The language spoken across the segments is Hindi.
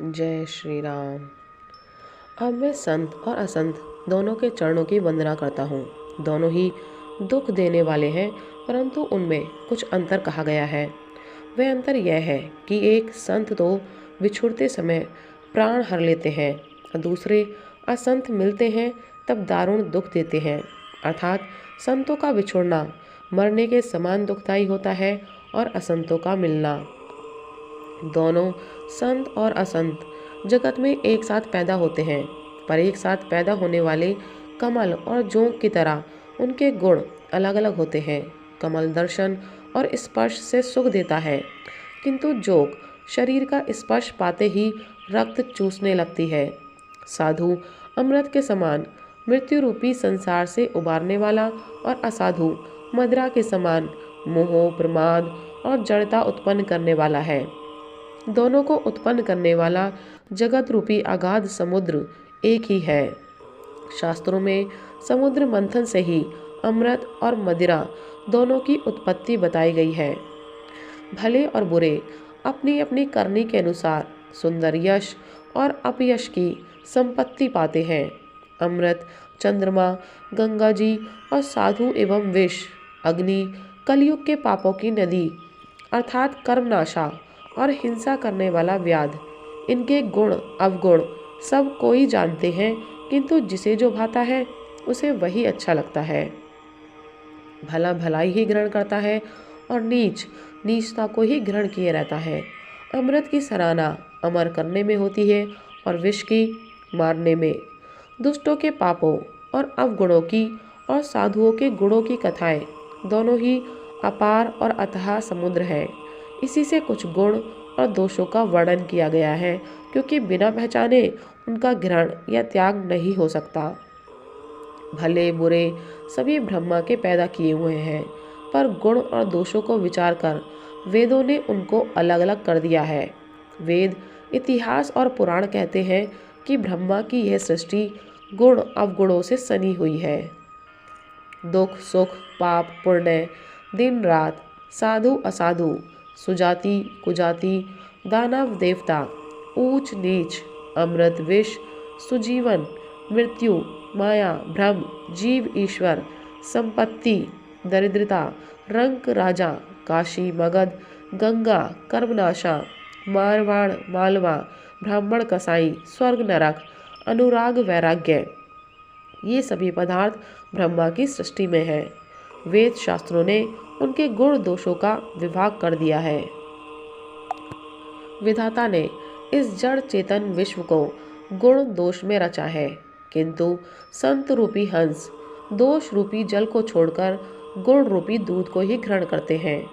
जय श्री राम। अब मैं संत और असंत दोनों के चरणों की वंदना करता हूँ। दोनों ही दुख देने वाले हैं, परंतु उनमें कुछ अंतर कहा गया है। वह अंतर यह है कि एक संत तो बिछुड़ते समय प्राण हर लेते हैं और दूसरे असंत मिलते हैं तब दारुण दुख देते हैं। अर्थात संतों का बिछुड़ना मरने के समान दुखदायी होता है और असंतों का मिलना। दोनों संत और असंत जगत में एक साथ पैदा होते हैं, पर एक साथ पैदा होने वाले कमल और जोंक की तरह उनके गुण अलग अलग होते हैं। कमल दर्शन और स्पर्श से सुख देता है, किंतु जोंक शरीर का स्पर्श पाते ही रक्त चूसने लगती है। साधु अमृत के समान मृत्यु रूपी संसार से उबारने वाला और असाधु मदिरा के समान मोह, प्रमाद और जड़ता उत्पन्न करने वाला है। दोनों को उत्पन्न करने वाला जगत रूपी अगाध समुद्र एक ही है। शास्त्रों में समुद्र मंथन से ही अमृत और मदिरा दोनों की उत्पत्ति बताई गई है। भले और बुरे अपनी अपनी करनी के अनुसार सुंदर यश और अपयश की संपत्ति पाते हैं। अमृत, चंद्रमा, गंगा जी और साधु एवं विष, अग्नि, कलयुग के पापों की नदी अर्थात कर्मनाशा और हिंसा करने वाला व्याध, इनके गुण अवगुण सब कोई जानते हैं, किंतु जिसे जो भाता है उसे वही अच्छा लगता है। भला भलाई ही ग्रहण करता है और नीच नीचता को ही ग्रहण किए रहता है। अमृत की सराहना अमर करने में होती है और विष की मारने में। दुष्टों के पापों और अवगुणों की और साधुओं के गुणों की कथाएं दोनों ही अपार और अथाह समुद्र है। इसी से कुछ गुण और दोषों का वर्णन किया गया है, क्योंकि बिना पहचाने उनका ग्रहण या त्याग नहीं हो सकता। भले बुरे सभी ब्रह्मा के पैदा किए हुए हैं, पर गुण और दोषों को विचार कर वेदों ने उनको अलग अलग कर दिया है। वेद, इतिहास और पुराण कहते हैं कि ब्रह्मा की यह सृष्टि गुण अवगुणों से सनी हुई है। दुख सुख, पाप पुण्य, दिन रात, साधु असाधु, सुजाति कुजाति, दानव देवता, ऊंच नीच, अमृत विष, सुजीवन मृत्यु, माया भ्रम, जीव ईश्वर, संपत्ति दरिद्रता, रंक राजा, काशी मगध, गंगा कर्मनाशा, मारवाड़ मालवा, ब्राह्मण कसाई, स्वर्ग नरक, अनुराग वैराग्य, ये सभी पदार्थ ब्रह्मा की सृष्टि में है। वेद शास्त्रों ने उनके गुण दोषों का विभाग कर दिया है। विधाता ने इस जड़ चेतन विश्व को गुण दोष में रचा है, किंतु संत रूपी हंस दोष रूपी जल को छोड़कर गुण रूपी दूध को ही ग्रहण करते हैं।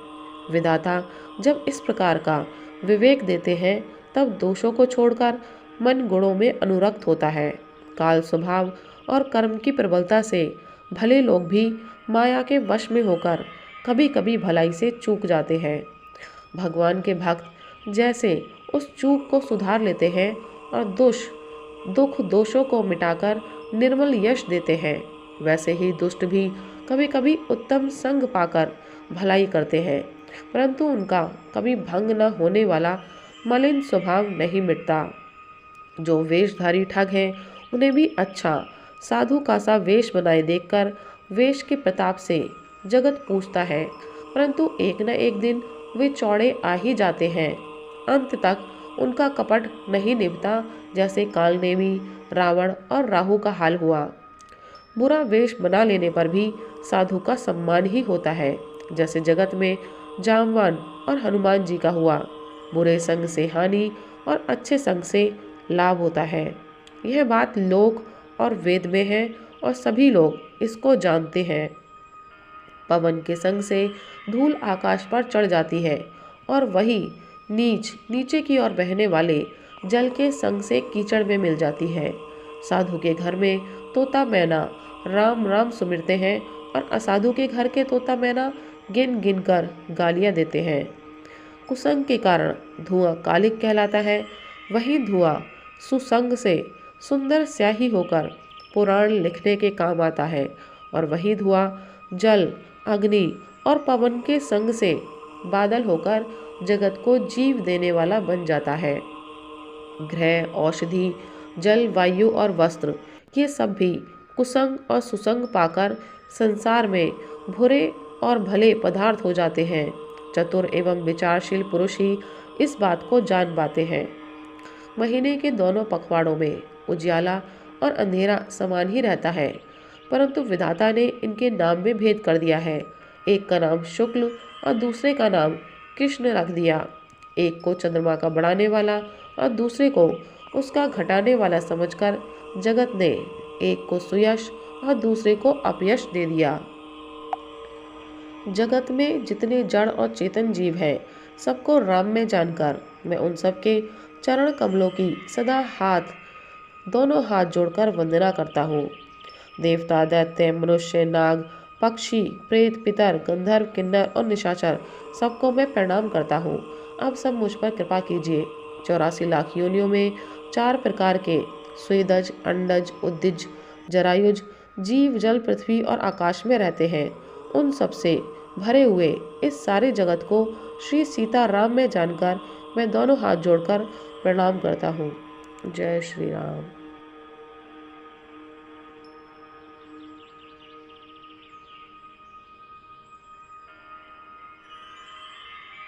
विधाता जब इस प्रकार का विवेक देते हैं, तब दोषों को छोड़कर मन गुणों में अनुरक्त होता है। काल स्वभाव और कर्म की प्रबलता से भले लोग भी माया के वश में होकर कभी कभी भलाई से चूक जाते हैं। भगवान के भक्त जैसे उस चूक को सुधार लेते हैं और दुख दोषों को मिटाकर निर्मल यश देते हैं, वैसे ही दुष्ट भी कभी कभी उत्तम संग पाकर भलाई करते हैं, परंतु उनका कभी भंग न होने वाला मलिन स्वभाव नहीं मिटता। जो वेशधारी ठग हैं, उन्हें भी अच्छा साधु का सा वेश बनाए देखकर वेश के प्रताप से जगत पूछता है, परंतु एक न एक दिन वे चौड़े आ ही जाते हैं। अंत तक उनका कपट नहीं निभता, जैसे कालनेमी, रावण और राहु का हाल हुआ। बुरा वेश बना लेने पर भी साधु का सम्मान ही होता है, जैसे जगत में जामवान और हनुमान जी का हुआ। बुरे संग से हानि और अच्छे संग से लाभ होता है। यह बात लोक और वेद में है और सभी लोग इसको जानते हैं। पवन के संग से धूल आकाश पर चढ़ जाती है और वही नीचे की ओर बहने वाले जल के संग से कीचड़ में मिल जाती है। साधु के घर में तोता मैना राम राम सुमिरते हैं और असाधु के घर के तोता मैना गिन गिन कर गालियाँ देते हैं। कुसंग के कारण धुआं कालिक कहलाता है, वही धुआं सुसंग से सुंदर स्याही होकर पुराण लिखने के काम आता है और वही धुआं जल, अग्नि और पवन के संग से बादल होकर जगत को जीव देने वाला बन जाता है। गृह, औषधि, जल, वायु और वस्त्र, ये सब भी कुसंग और सुसंग पाकर संसार में बुरे और भले पदार्थ हो जाते हैं। चतुर एवं विचारशील पुरुष ही इस बात को जान पाते हैं। महीने के दोनों पखवाड़ों में उजियाला और अंधेरा समान ही रहता है, परंतु विधाता ने इनके नाम में भेद कर दिया है। एक का नाम शुक्ल और दूसरे का नाम कृष्ण रख दिया। एक को चंद्रमा का बढ़ाने वाला और दूसरे को उसका घटाने वाला समझकर जगत ने एक को सुयश और दूसरे को अपयश दे दिया। जगत में जितने जड़ और चेतन जीव हैं, सबको राम में जानकर मैं उन सबके चरण कमलों की सदा दोनों हाथ जोड़कर वंदना करता हूँ। देवता, दैत्य, मनुष्य, नाग, पक्षी, प्रेत, पितर, गंधर्व, किन्नर और निशाचर, सबको मैं प्रणाम करता हूँ। अब सब मुझ पर कृपा कीजिए। 84 लाख योनियों में 4 प्रकार के स्वेदज, अंडज, उद्दिज, जरायुज जीव जल, पृथ्वी और आकाश में रहते हैं। उन सब से भरे हुए इस सारे जगत को श्री सीता राम में जानकर मैं दोनों हाथ जोड़कर प्रणाम करता हूँ। जय श्री राम।